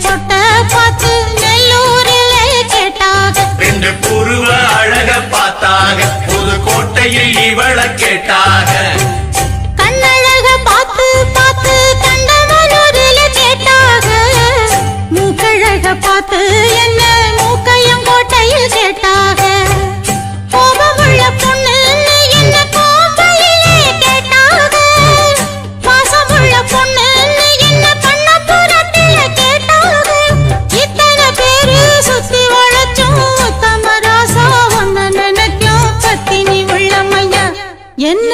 பொட்ட பார்த்து நெல்லூரில் கேட்டாக. ரெண்டு புருவ அழக பார்த்தாக புதுக்கோட்டையில் இவள கேட்டாக. கண்ணழக பார்த்து பார்த்து கண்டவனூரில் கேட்டாக. மூக்கழக பார்த்து என்ன மூக்கையங்கோட்டையில் கேட்டாக. கோபமுள்ள பொண்ணு என்ன கோம்பையிலே கேட்டாக. பாசமுள்ள பொண்ணு என்ன பண்ணப்புறத்தில கேட்டாக. இத்தனை பேரு சுத்தி வளைச்சும் உத்தம ராசா ஒன்ன நினைக்கும் பத்தினி உள்ளமையா என்ன